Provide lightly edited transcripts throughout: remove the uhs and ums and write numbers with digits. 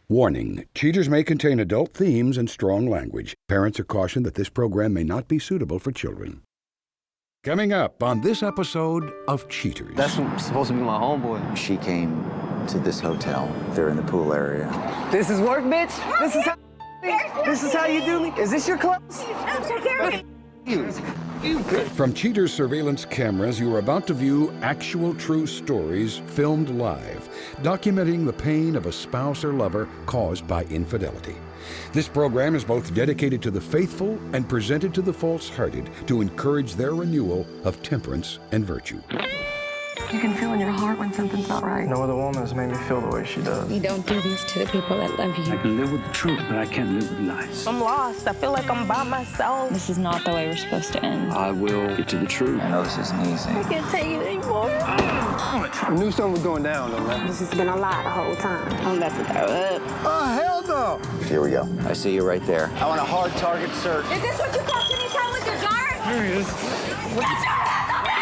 Warning, cheaters may contain adult themes and strong language. Parents are cautioned that this program may not be suitable for children. Coming up on this episode of Cheaters. That's supposed to be my homeboy. She came to this hotel. They're in the pool area. This is work, bitch? This is how you do me? Is this your clothes? From Cheaters surveillance cameras, you are about to view actual true stories filmed live, documenting the pain of a spouse or lover caused by infidelity. This program is both dedicated to the faithful and presented to the false-hearted to encourage their renewal of temperance and virtue. You can feel in your heart when something's not right. No other woman has made me feel the way she does. You don't do this to the people that love you. I can live with the truth, but I can't live with lies. I'm lost. I feel like I'm by myself. This is not the way we're supposed to end. I will get to the truth. I know this isn't easy. I can't take it anymore. I knew something was going down, though, man. This has been a lie the whole time. I'm about to throw up. Oh, hell no! Here we go. I see you right there. I want a hard target search. Is this what you call any time with your jar? There he is. Get your hands on me!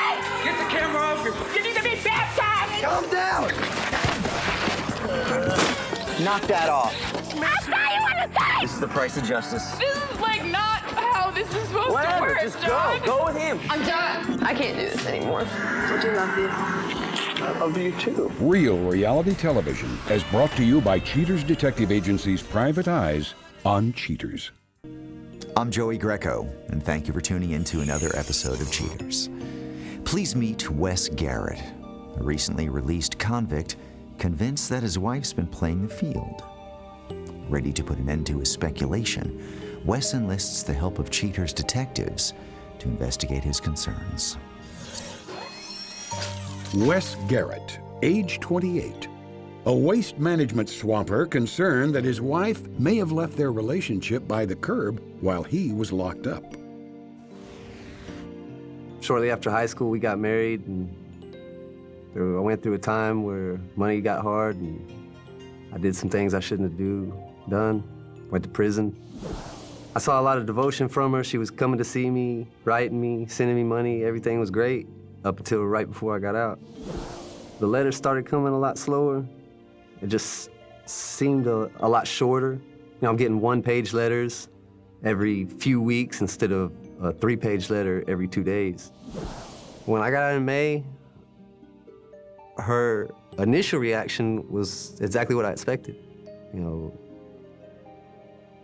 Get the camera off you. You need to be baptized! Calm down! Knock that off. I saw you on the tape! This is the price of justice. This is like not how this is supposed to work, Just John. go with him. I'm done. I can't do this anymore. I do love you. I love you, too. Real reality television is brought to you by Cheaters Detective Agency's Private Eyes on Cheaters. I'm Joey Greco, and thank you for tuning in to another episode of Cheaters. Please meet Wes Garrett, a recently released convict convinced that his wife's been playing the field. Ready to put an end to his speculation, Wes enlists the help of Cheaters detectives to investigate his concerns. Wes Garrett, age 28. A waste management swamper concerned that his wife may have left their relationship by the curb while he was locked up. Shortly after high school, we got married, and I went through a time where money got hard, and I did some things I shouldn't have done. Went to prison. I saw a lot of devotion from her. She was coming to see me, writing me, sending me money. Everything was great up until right before I got out. The letters started coming a lot slower. It just seemed a lot shorter. You know, I'm getting one-page letters every few weeks instead of a 3-page letter every 2 days. When I got out in May, her initial reaction was exactly what I expected. You know,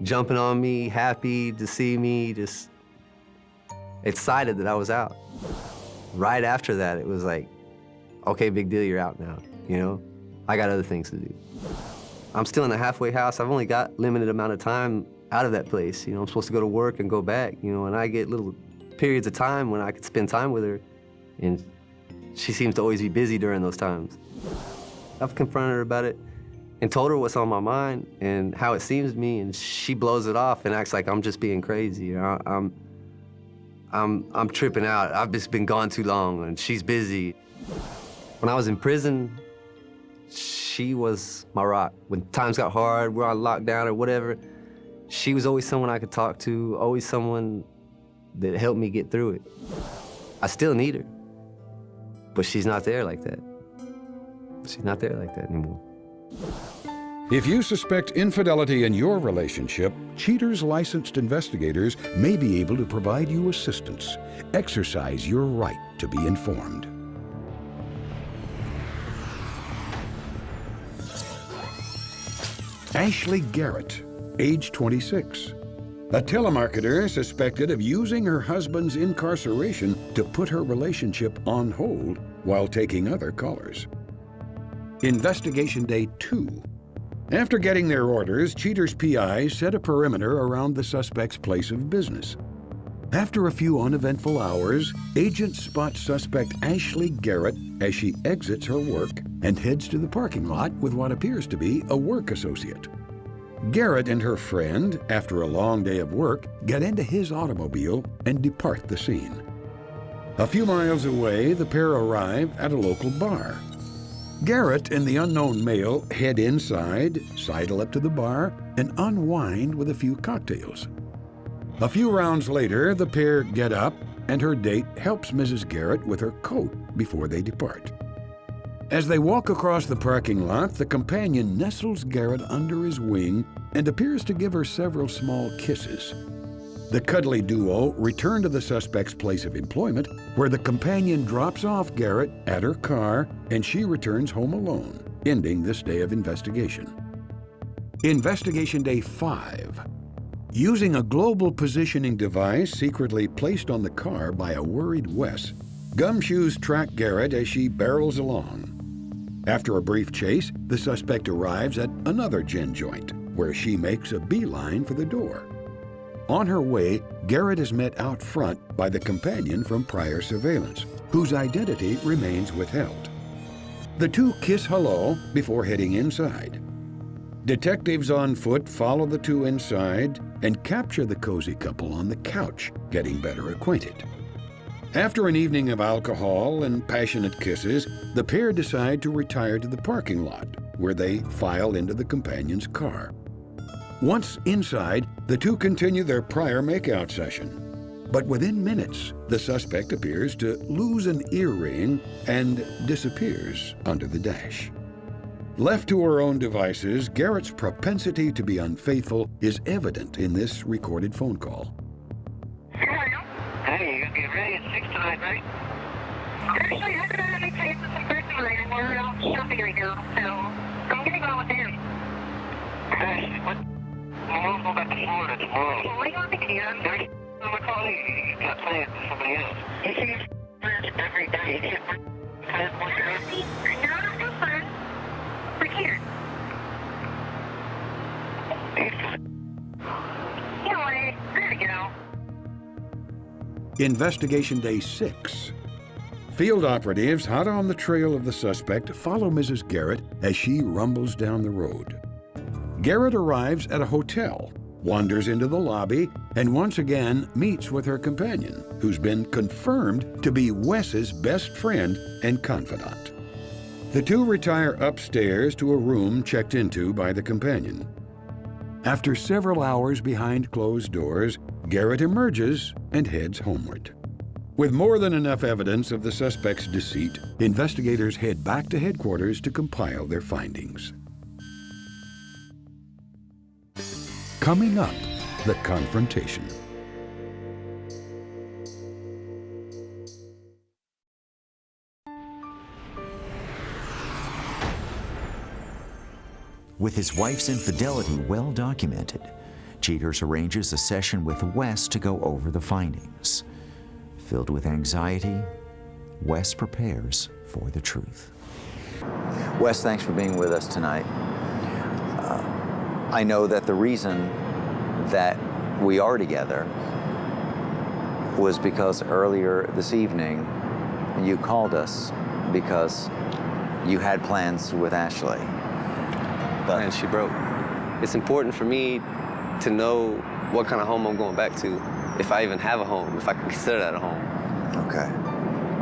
jumping on me, happy to see me, just excited that I was out. Right after that, it was like, okay, big deal, you're out now, you know? I got other things to do. I'm still in the halfway house. I've only got limited amount of time out of that place. You know, I'm supposed to go to work and go back, you know, and I get little periods of time when I could spend time with her, and she seems to always be busy during those times. I've confronted her about it and told her what's on my mind and how it seems to me, and she blows it off and acts like I'm just being crazy. You know, I'm tripping out. I've just been gone too long, and she's busy. When I was in prison, she was my rock. When times got hard, we're on lockdown or whatever, she was always someone I could talk to, always someone that helped me get through it. I still need her, but she's not there like that. She's not there like that anymore. If you suspect infidelity in your relationship, Cheaters licensed investigators may be able to provide you assistance. Exercise your right to be informed. Ashley Garrett, age 26. A telemarketer suspected of using her husband's incarceration to put her relationship on hold while taking other callers. Investigation Day 2. After getting their orders, Cheaters PIs set a perimeter around the suspect's place of business. After a few uneventful hours, agents spot suspect Ashley Garrett as she exits her work and heads to the parking lot with what appears to be a work associate. Garrett and her friend, after a long day of work, get into his automobile and depart the scene. A few miles away, the pair arrive at a local bar. Garrett and the unknown male head inside, sidle up to the bar, and unwind with a few cocktails. A few rounds later, the pair get up, and her date helps Mrs. Garrett with her coat before they depart. As they walk across the parking lot, the companion nestles Garrett under his wing and appears to give her several small kisses. The cuddly duo return to the suspect's place of employment, where the companion drops off Garrett at her car and she returns home alone, ending this day of investigation. Investigation Day 5. Using a global positioning device secretly placed on the car by a worried Wes, Gumshoes track Garrett as she barrels along. After a brief chase, the suspect arrives at another gin joint, where she makes a beeline for the door. On her way, Garrett is met out front by the companion from prior surveillance, whose identity remains withheld. The two kiss hello before heading inside. Detectives on foot follow the two inside and capture the cozy couple on the couch, getting better acquainted. After an evening of alcohol and passionate kisses, the pair decide to retire to the parking lot, where they file into the companion's car. Once inside, the two continue their prior makeout session. But within minutes, the suspect appears to lose an earring and disappears under the dash. Left to her own devices, Garrett's propensity to be unfaithful is evident in this recorded phone call. Hey, you're gonna get ready at 6 tonight, right? Actually, I could have any place with some person later. We're out shopping right now, so I'm gonna go with them. Hey, what? I'm gonna go back to Florida tomorrow. Well, what do you want me to do? There's my colleague. You got plans with somebody else. You see your friends every day. You can't have one to have. No, no fun. We're here. You know what? There we go. Investigation Day 6. Field operatives hot on the trail of the suspect follow Mrs. Garrett as she rumbles down the road. Garrett arrives at a hotel, wanders into the lobby, and once again meets with her companion, who's been confirmed to be Wes's best friend and confidant. The two retire upstairs to a room checked into by the companion. After several hours behind closed doors, Garrett emerges and heads homeward. With more than enough evidence of the suspect's deceit, investigators head back to headquarters to compile their findings. Coming up, the confrontation. With his wife's infidelity well documented, Cheaters arranges a session with Wes to go over the findings. Filled with anxiety, Wes prepares for the truth. Wes, thanks for being with us tonight. I know that the reason that we are together was because earlier this evening you called us because you had plans with Ashley. And she broke. It's important for me to know what kind of home I'm going back to, if I even have a home, if I can consider that a home. Okay.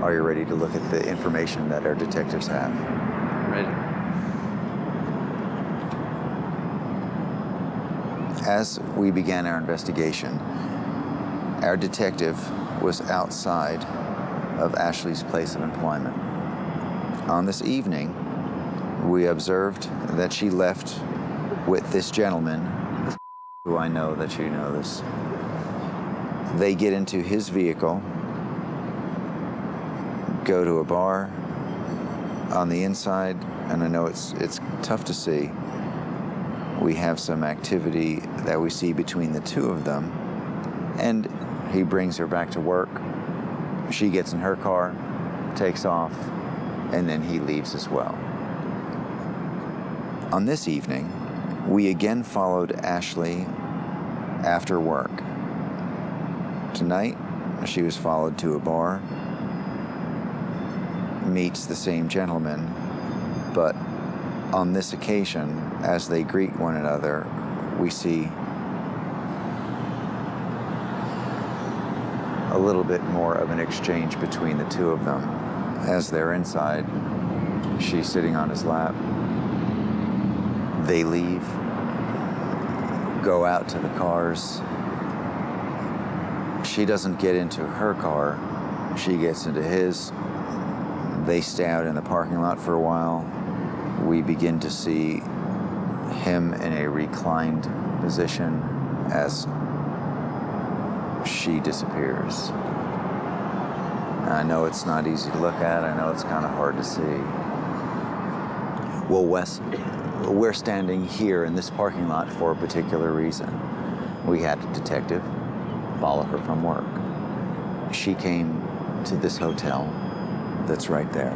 Are you ready to look at the information that our detectives have? I'm ready. As we began our investigation, our detective was outside of Ashley's place of employment. On this evening, we observed that she left with this gentleman, who I know that you know this. They get into his vehicle, go to a bar on the inside, and I know it's tough to see. We have some activity that we see between the two of them, and he brings her back to work. She gets in her car, takes off, and then he leaves as well. On this evening, we again followed Ashley after work. Tonight, she was followed to a bar, meets the same gentleman, but on this occasion, as they greet one another, we see a little bit more of an exchange between the two of them. As they're inside, she's sitting on his lap. They leave, go out to the cars. She doesn't get into her car. She gets into his. They stay out in the parking lot for a while. We begin to see him in a reclined position as she disappears. And I know it's not easy to look at. I know it's kind of hard to see. Well, Wes, we're standing here in this parking lot for a particular reason. We had a detective follow her from work. She came to this hotel that's right there.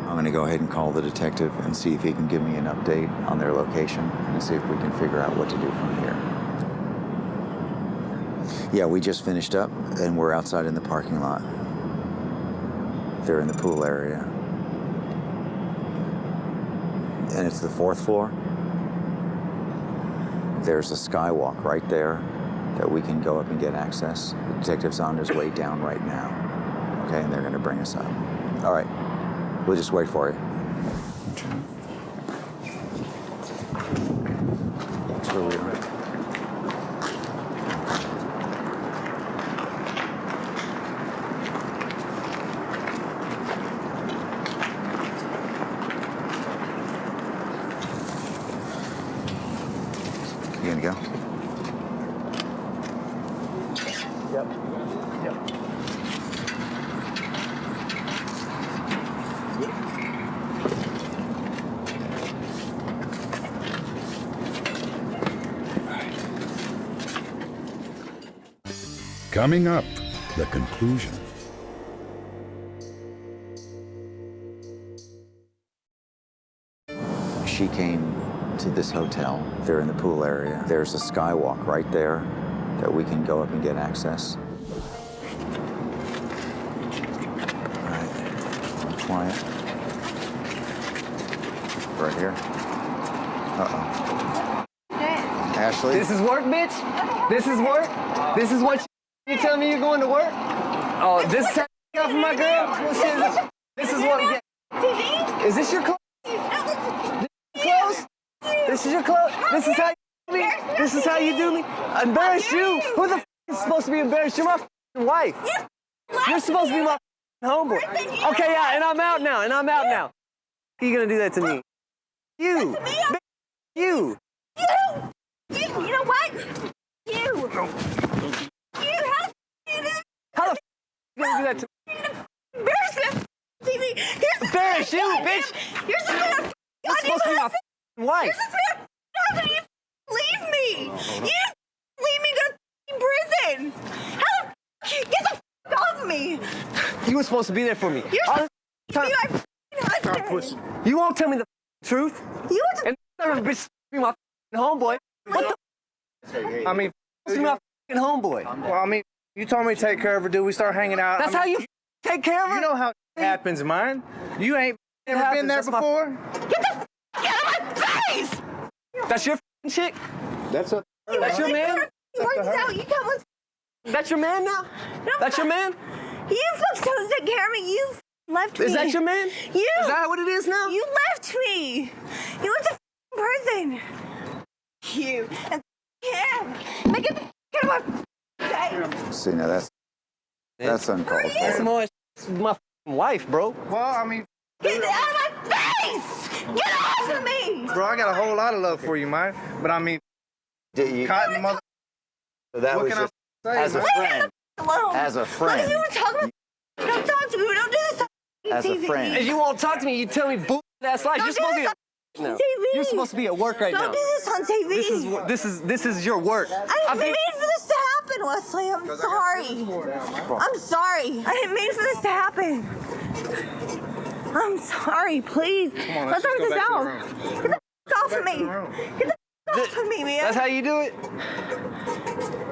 I'm gonna go ahead and call the detective and see if he can give me an update on their location and see if we can figure out what to do from here. Yeah, we just finished up and we're outside in the parking lot. They're in the pool area. And it's the 4th floor. There's a skywalk right there that we can go up and get access. The detective's on his way down right now. Okay, and they're gonna bring us up. All right, we'll just wait for you. That's where we are. You gonna go? Yep. Coming up, the conclusion. She came to this hotel. They're in the pool area. There's a skywalk right there that we can go up and get access. All right, quiet. Right here. Uh-oh. Ashley? This is work, bitch? This is work? This is what you tell me you're going to work? Oh, this is how you got for my girl? What shit is this? This is what... Is this your clothes? Clothes? This is your clothes? This is how you do me? This is how you do me? Embarrass you? Who the f is supposed to be embarrassed? You're my f***ing wife. You're supposed to be my f***ing homeboy. Okay, yeah, and I'm out now, How are you gonna do that to me? You. You. You know what? You. How the f you gonna do that to me? Embarrass TV. Embarrass you, bitch. You're supposed You're supposed to be my f***ing wife. You're supposed to be leave me. You leave me to prison. How the get the off of me. You were supposed to be there for me. You're supposed to be my husband. You won't tell me the truth. You want to And that bitch be my homeboy. What the I mean, supposed to be my homeboy? well, I mean, you told me to take care of her. Do we start hanging out? That's how you take care of her? You know how it happens, man. You ain't never been there before? get the out of my face. That's your chick? That's a... That's your man? You worked out. You come with. That's your man now? No, That's your man? You folks don't take care of me. You left me. Is that your man? You. Is that what it is now? You left me. You went to prison. You and him. Make it get out of my face. See, now that's uncalled That's for. my wife, bro. Well, I mean... Get out of my face! Get off of me! Bro, I got a whole lot of love for you, man. But I mean, cotton mother... So that What was can I just say, as a man? friend. Alone. As a Look, friend. if you want to talk about don't talk to me. We don't do this on As a TV. friend. If you won't talk to me, you tell me that's life. Don't You're supposed to be do at this on now. TV. You're supposed to be at work right Don't now. do this on TV. This is your work. I didn't mean for this to happen, Wesley. I'm sorry. I'm sorry. I didn't mean for this to happen. I'm sorry. Please. Come on, Let's just work go this back to the out. room. Get the off of me. Get the off of me, man. That's how you do it?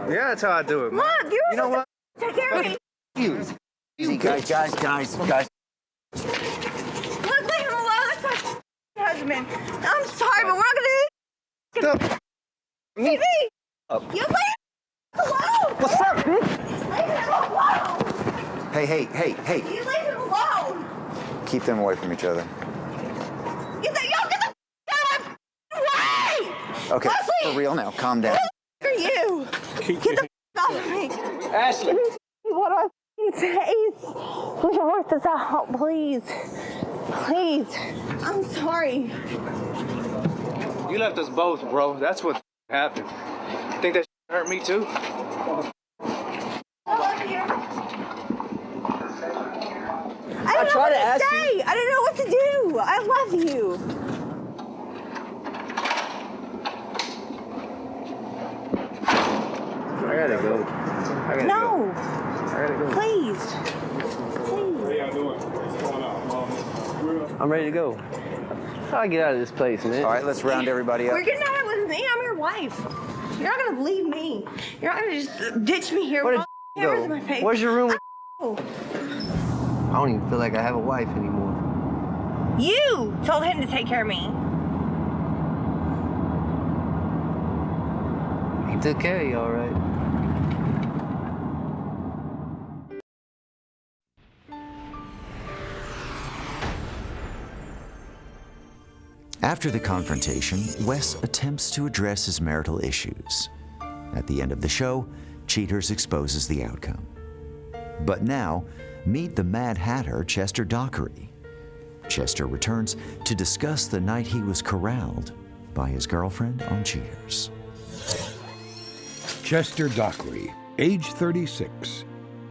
Yeah, that's how I do it, man. Look, you're You know what? take care of me. Easy, guys. Look, leave him alone. That's my husband. I'm sorry, but we're not gonna do this. TV. You leave him alone. What's up, bitch? Leave him alone. Hey. You leave him alone. Keep them away from each other. Get the out of my way. Okay, Wesley, for real now. Calm down. who are you? Get the off of me. Ashley. What I taste. We can work work this out, please. Please. I'm sorry. You left us both, bro. That's what happened. Think that hurt me too? I tried to ask you. I didn't know what to do. I love you. I gotta go. No. I gotta go. Please. Please. I'm ready to go. How do I get out of this place, man? All right, let's round everybody up. We're getting out with me. I'm your wife. You're not gonna leave me. You're not gonna just ditch me here. Where with did all go? in my face. Where's your room? Oh. I don't even feel like I have a wife anymore. You told him to take care of me. He took care of you, all right. After the confrontation, Wes attempts to address his marital issues. At the end of the show, Cheaters exposes the outcome. But now, meet the Mad Hatter, Chester Dockery. Chester returns to discuss the night he was corralled by his girlfriend on Cheaters. Chester Dockery, age 36.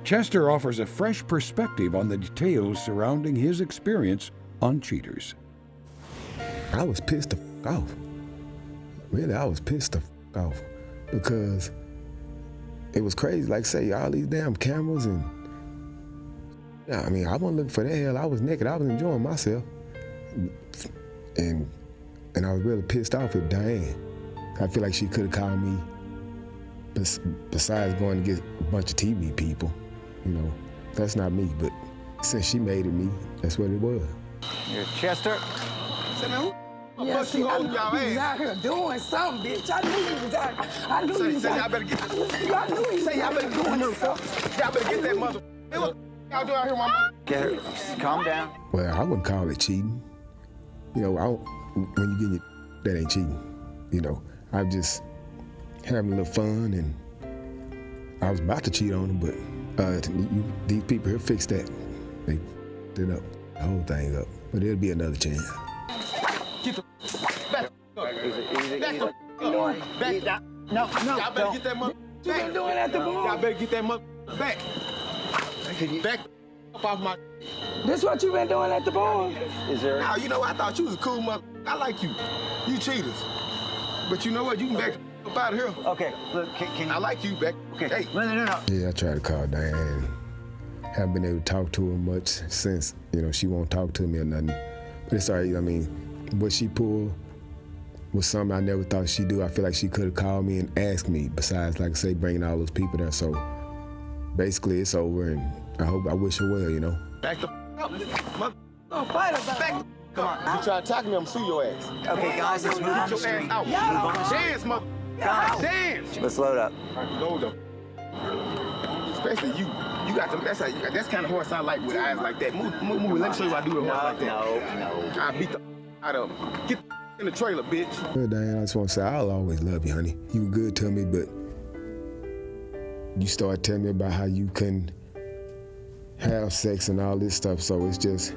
Chester offers a fresh perspective on the details surrounding his experience on Cheaters. I was pissed the f off. Really, I was pissed the f off because it was crazy. Like, say, all these damn cameras and, yeah, I mean, I wasn't looking for that hell. I was naked. I was enjoying myself. And I was really pissed off at Diane. I feel like she could have called me besides going to get a bunch of TV people. You know, that's not me, but since she made it me, that's what it was. Here, Chester. Yeah, see, I knew you was out here doing something, bitch. I knew you was out here. I knew you was out here. I knew you was out here doing something. Y'all better get that mother. Hey, what y'all do out here, mama? Get her. Calm down. Well, I wouldn't call it cheating. You know, when you get your, that ain't cheating. You know, I'm just having a little fun, and I was about to cheat on them, but these people here fixed that. They did up the whole thing up, but it'll be another chance. Get the back up. Back down. No, y'all better get that mother back. You been doing at the bar? Y'all better get that mother back. Back up off my. This what you been doing at the bar? Is there? Now, you know, I thought you was a cool mother. I like you. You cheaters. But you know what? You can back up out of here. Okay, look, can I like you back. Okay. Hey. No. Yeah, I tried to call Diane. Haven't been able to talk to her much since, you know, she won't talk to me or nothing. But it's all right. I mean, what she pulled was something I never thought she'd do. I feel like she could have called me and asked me, besides, like I say, bringing all those people there. So basically, it's over, and I wish her well, you know. Back the up. Mother. Don't fight about back. Come on. If you try to attack me, I'm gonna sue your ass. Okay, guys, let's move on. Get your ass out. Dance, mother. Guys, dance. Let's load up. Load up. Especially you. You got them. That's kind of horse I like with eyes like that. Move. Let me show you what I do with a horse like that. No. I beat the out of him. Get in the trailer, bitch. Well, Diane, I just want to say I'll always love you, honey. You were good to me, but you started telling me about how you couldn't have sex and all this stuff, so it's just,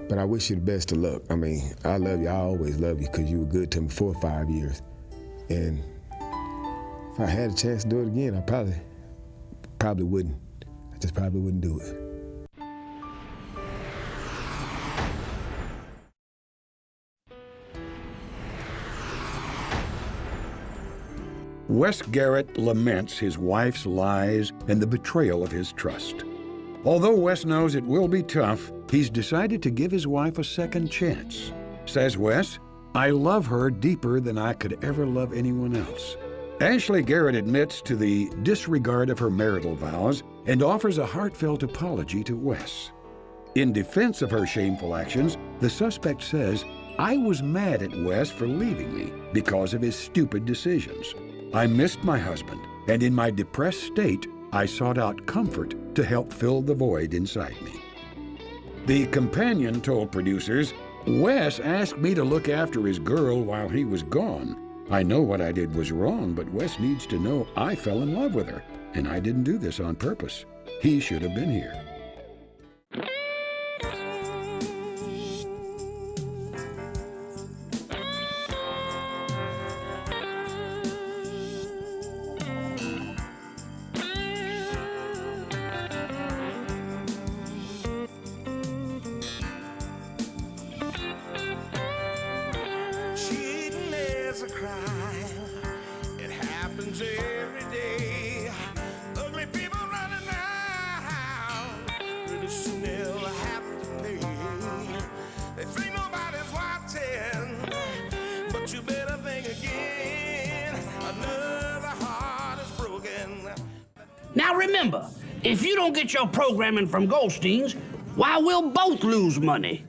but I wish you the best of luck. I mean, I love you. I always love you because you were good to me for 5 years. And if I had a chance to do it again, I probably wouldn't. I just probably wouldn't do it. Wes Garrett laments his wife's lies and the betrayal of his trust. Although Wes knows it will be tough, he's decided to give his wife a second chance. Says Wes, "I love her deeper than I could ever love anyone else." Ashley Garrett admits to the disregard of her marital vows and offers a heartfelt apology to Wes. In defense of her shameful actions, the suspect says, "I was mad at Wes for leaving me because of his stupid decisions. I missed my husband, and in my depressed state, I sought out comfort to help fill the void inside me." The companion told producers, "Wes asked me to look after his girl while he was gone. I know what I did was wrong, but Wes needs to know I fell in love with her, and I didn't do this on purpose. He should have been here." still have to pay. They think nobody's watching, but you better think again. Another heart is broken. Now remember, if you don't get your programming from Goldstein's, why, we'll both lose money.